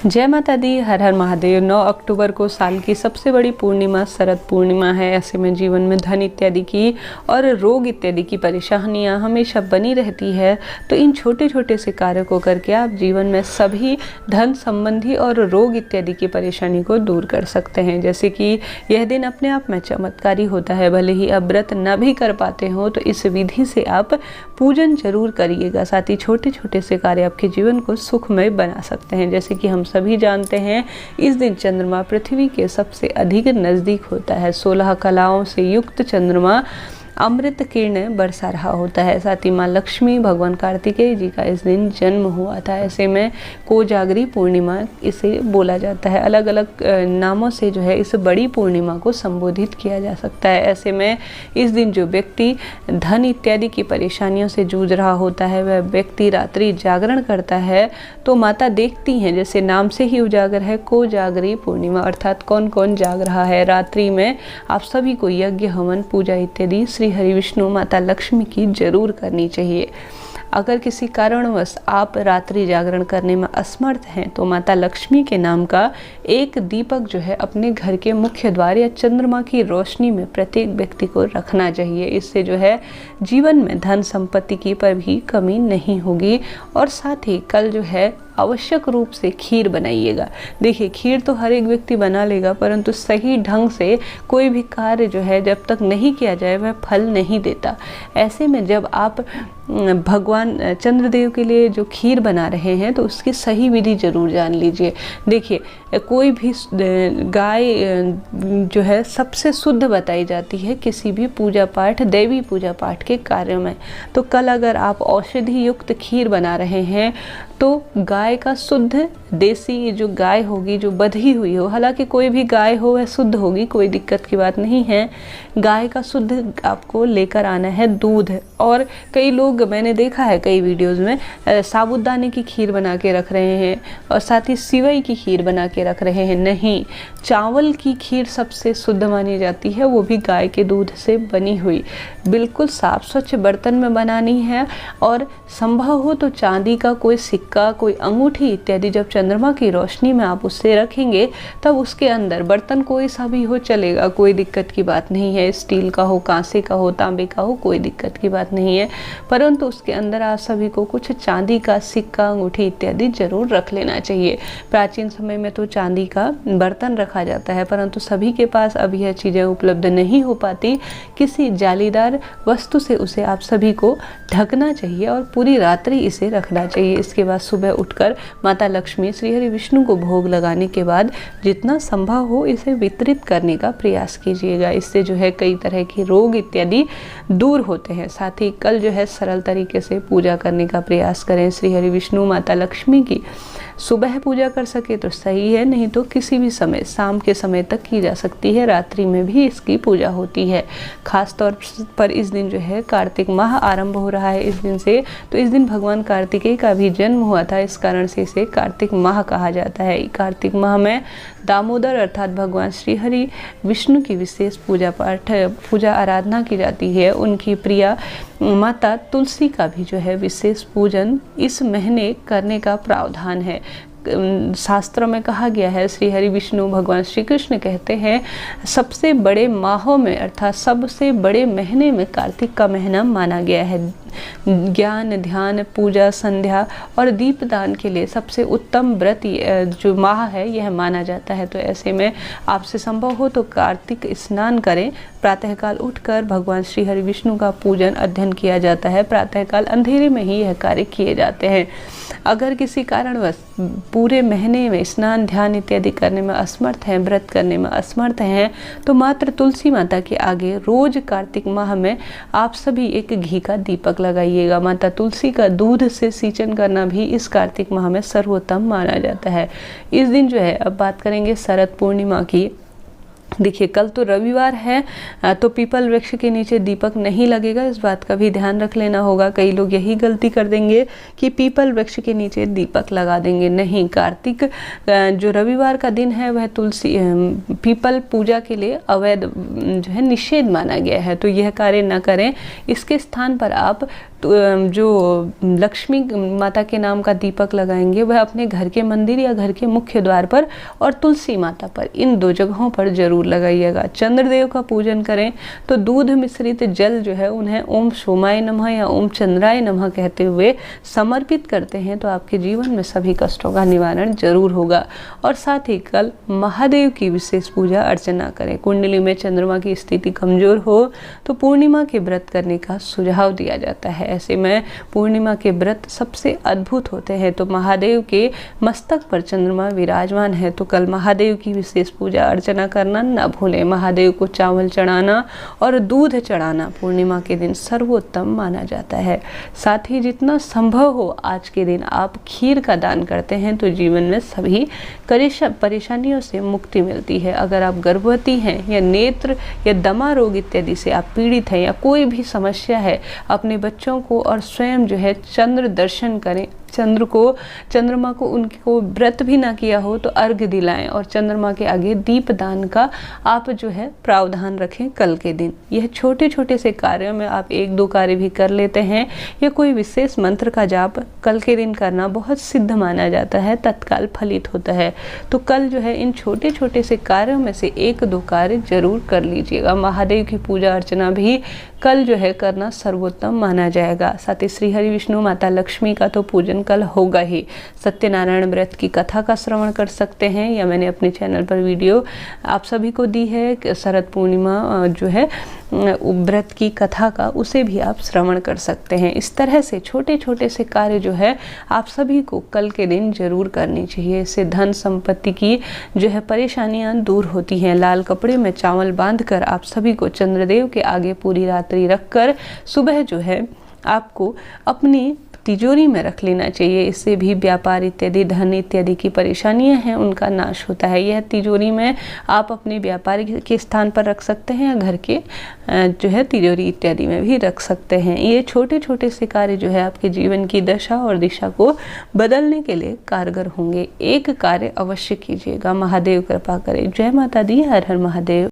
जय माता दी, हर हर महादेव। 9 अक्टूबर को साल की सबसे बड़ी पूर्णिमा शरद पूर्णिमा है। ऐसे में जीवन में धन इत्यादि की और रोग इत्यादि की परेशानियां हमेशा बनी रहती है। तो इन छोटे छोटे से कार्यों को करके आप जीवन में सभी धन संबंधी और रोग इत्यादि की परेशानी को दूर कर सकते हैं। जैसे कि यह दिन अपने आप में चमत्कारी होता है। भले ही आप व्रत न भी कर पाते हो तो इस विधि से आप पूजन जरूर करिएगा। साथ ही छोटे छोटे से कार्य आपके जीवन को सुखमय बना सकते हैं। जैसे कि हम सभी जानते हैं, इस दिन चंद्रमा पृथ्वी के सबसे अधिक नज़दीक होता है। 16 कलाओं से युक्त चंद्रमा अमृत किरण बरसा रहा होता है। साथ ही माँ लक्ष्मी, भगवान कार्तिकेय जी का इस दिन जन्म हुआ था। ऐसे में कोजागरी पूर्णिमा इसे बोला जाता है। अलग अलग नामों से जो है इस बड़ी पूर्णिमा को संबोधित किया जा सकता है। ऐसे में इस दिन जो व्यक्ति धन इत्यादि की परेशानियों से जूझ रहा होता है, वह व्यक्ति रात्रि जागरण करता है तो माता देखती हैं, जैसे नाम से ही उजागर है, कोजागरी पूर्णिमा, अर्थात कौन कौन जाग रहा है। रात्रि में आप सभी को यज्ञ, हवन, पूजा इत्यादि श्री हरि विष्णु माता लक्ष्मी की जरूर करनी चाहिए। अगर किसी कारणवश आप रात्रि जागरण करने में असमर्थ हैं तो माता लक्ष्मी के नाम का एक दीपक जो है अपने घर के मुख्य द्वार या चंद्रमा की रोशनी में प्रत्येक व्यक्ति को रखना चाहिए। इससे जो है जीवन में धन संपत्ति की पर भी कमी नहीं होगी। और साथ ही कल जो है आवश्यक रूप से खीर बनाइएगा। देखिए, खीर तो हर एक व्यक्ति बना लेगा, परंतु सही ढंग से कोई भी कार्य जो है जब तक नहीं किया जाए वह फल नहीं देता। ऐसे में जब आप भगवान चंद्रदेव के लिए जो खीर बना रहे हैं तो उसकी सही विधि जरूर जान लीजिए। देखिए, कोई भी गाय जो है सबसे शुद्ध बताई जाती है किसी भी पूजा पाठ, दैवी पूजा पाठ के कार्य में। तो कल अगर आप औषधि युक्त खीर बना रहे हैं तो गाय का शुद्ध देसी जो गाय होगी, जो बधी हुई हो, हालांकि कोई भी गाय हो वह शुद्ध होगी, कोई दिक्कत की बात नहीं है। गाय का शुद्ध आपको लेकर आना है दूध। और कई लोग, मैंने देखा है कई वीडियोस में, साबूदाने की खीर बना के रख रहे हैं और साथ ही सिवई की खीर बना के रख रहे हैं। नहीं, चावल की खीर सबसे शुद्ध मानी जाती है, वो भी गाय के दूध से बनी हुई। बिल्कुल साफ स्वच्छ बर्तन में बनानी है और संभव हो तो चांदी का कोई सिक्का, कोई अंगूठी इत्यादि जब चंद्रमा की रोशनी में आप उससे रखेंगे तब उसके अंदर, बर्तन कोई सा भी हो चलेगा, कोई दिक्कत की बात नहीं है। स्टील का हो, कांसे का हो, तांबे का हो, कोई दिक्कत की बात नहीं है। परंतु उसके अंदर आप सभी को कुछ चांदी का सिक्का, अंगूठी इत्यादि जरूर रख लेना चाहिए। प्राचीन समय में तो चांदी का बर्तन रखा जाता है, परंतु सभी के पास अब यह चीज़ें उपलब्ध नहीं हो पाती। किसी जालीदार वस्तु से उसे आप सभी को ढकना चाहिए और पूरी रात्रि इसे रखना चाहिए। इसके बाद सुबह उठकर माता लक्ष्मी, श्री हरि विष्णु को भोग लगाने के बाद जितना संभव हो इसे वितरित करने का प्रयास कीजिएगा। इससे जो है कई तरह के रोग इत्यादि दूर होते हैं। साथ ही कल जो है सरल तरीके से पूजा करने का प्रयास करें श्री हरि विष्णु माता लक्ष्मी की। सुबह पूजा कर सके तो सही है, नहीं तो किसी भी समय, शाम के समय तक की जा सकती है। रात्रि में भी इसकी पूजा होती है। खास तौर पर इस दिन जो है कार्तिक माह आरंभ हो रहा है इस दिन से, तो इस दिन भगवान कार्तिकेय का भी जन्म हुआ था। इस कारण से इसे कार्तिक माह कहा जाता है। कार्तिक माह में दामोदर अर्थात भगवान श्री हरि विष्णु की विशेष पूजा आराधना की जाती है। उनकी प्रिया माता तुलसी का भी जो है विशेष पूजन इस महीने करने का प्रावधान है। शास्त्रों में कहा गया है, श्री हरि विष्णु भगवान श्री कृष्ण कहते हैं, सबसे बड़े माहों में अर्थात सबसे बड़े महीने में कार्तिक का महीना माना गया है। ज्ञान, ध्यान, पूजा, संध्या और दीपदान के लिए सबसे उत्तम व्रत जो माह है यह माना जाता है। तो ऐसे में आपसे संभव हो तो कार्तिक स्नान करें। प्रातःकाल उठकर भगवान श्री हरि विष्णु का पूजन, अध्ययन किया जाता है। प्रातःकाल अंधेरे में ही यह कार्य किए जाते हैं। अगर किसी कारणवश पूरे महीने में स्नान, ध्यान इत्यादि करने में असमर्थ हैं, व्रत करने में असमर्थ हैं, तो मात्र तुलसी माता के आगे रोज कार्तिक माह में आप सभी एक घी का दीपक लगाइएगा। माता तुलसी का दूध से सिंचन करना भी इस कार्तिक माह में सर्वोत्तम माना जाता है। इस दिन जो है, अब बात करेंगे शरद पूर्णिमा की। देखिए, कल तो रविवार है तो पीपल वृक्ष के नीचे दीपक नहीं लगेगा, इस बात का भी ध्यान रख लेना होगा। कई लोग यही गलती कर देंगे कि पीपल वृक्ष के नीचे दीपक लगा देंगे। नहीं, कार्तिक जो रविवार का दिन है वह तुलसी पीपल पूजा के लिए अवैध जो है निषेध माना गया है, तो यह कार्य न करें। इसके स्थान पर आप जो लक्ष्मी माता के नाम का दीपक लगाएंगे वह अपने घर के मंदिर या घर के मुख्य द्वार पर और तुलसी माता पर, इन 2 जगहों पर जरूर लगाइएगा। चंद्रदेव का पूजन करें तो दूध मिश्रित जल जो है उन्हें ओम सोमाय नमः या ओम चंद्राय नमः कहते हुए समर्पित करते हैं तो आपके जीवन में सभी कष्टों का निवारण जरूर होगा। और साथ ही कल महादेव की विशेष पूजा अर्चना करें। कुंडली में चंद्रमा की स्थिति कमजोर हो तो पूर्णिमा के व्रत करने का सुझाव दिया जाता है। ऐसे में पूर्णिमा के व्रत सबसे अद्भुत होते हैं। तो महादेव के मस्तक पर चंद्रमा विराजमान है तो कल महादेव की विशेष पूजा अर्चना करना न भूलें। महादेव को चावल चढ़ाना और दूध चढ़ाना पूर्णिमा के दिन सर्वोत्तम माना जाता है। साथ ही जितना संभव हो आज के दिन आप खीर का दान करते हैं तो जीवन में सभी परेशानियों से मुक्ति मिलती है। अगर आप गर्भवती हैं या नेत्र या दमा रोग इत्यादि से आप पीड़ित हैं या कोई भी समस्या है, अपने बच्चों को और स्वयं जो है चंद्र दर्शन करें। चंद्रमा को उनको व्रत भी ना किया हो तो अर्घ्य दिलाएं और चंद्रमा के आगे दीप दान का आप जो है प्रावधान रखें कल के दिन। यह छोटे छोटे से कार्यों में आप 1-2 कार्य भी कर लेते हैं या कोई विशेष मंत्र का जाप कल के दिन करना बहुत सिद्ध माना जाता है, तत्काल फलित होता है। तो कल जो है इन छोटे छोटे से कार्यों में से 1-2 कार्य जरूर कर लीजिएगा। महादेव की पूजा अर्चना भी कल जो है करना सर्वोत्तम माना जाएगा। साथ ही श्री हरि विष्णु माता लक्ष्मी का तो पूजन कल होगा ही। सत्यनारायण व्रत की कथा का श्रवण कर सकते हैं या मैंने अपने चैनल पर वीडियो आप सभी को दी है शरद पूर्णिमा जो है व्रत की कथा का, उसे भी आप श्रवण कर सकते हैं। इस तरह से छोटे छोटे से कार्य जो है आप सभी को कल के दिन जरूर करनी चाहिए। इससे धन संपत्ति की जो है परेशानियां दूर होती हैं। लाल कपड़े में चावल बांधकर आप सभी को चंद्रदेव के आगे पूरी रात्रि रखकर सुबह जो है आपको अपनी तिजोरी में रख लेना चाहिए। इससे भी व्यापार इत्यादि धन इत्यादि की परेशानियां हैं उनका नाश होता है। यह तिजोरी में आप अपने व्यापार के स्थान पर रख सकते हैं या घर के जो है तिजोरी इत्यादि में भी रख सकते हैं। ये छोटे छोटे से कार्य जो है आपके जीवन की दशा और दिशा को बदलने के लिए कारगर होंगे। एक कार्य अवश्य कीजिएगा। महादेव कृपा करें। जय माता दी। हर हर महादेव।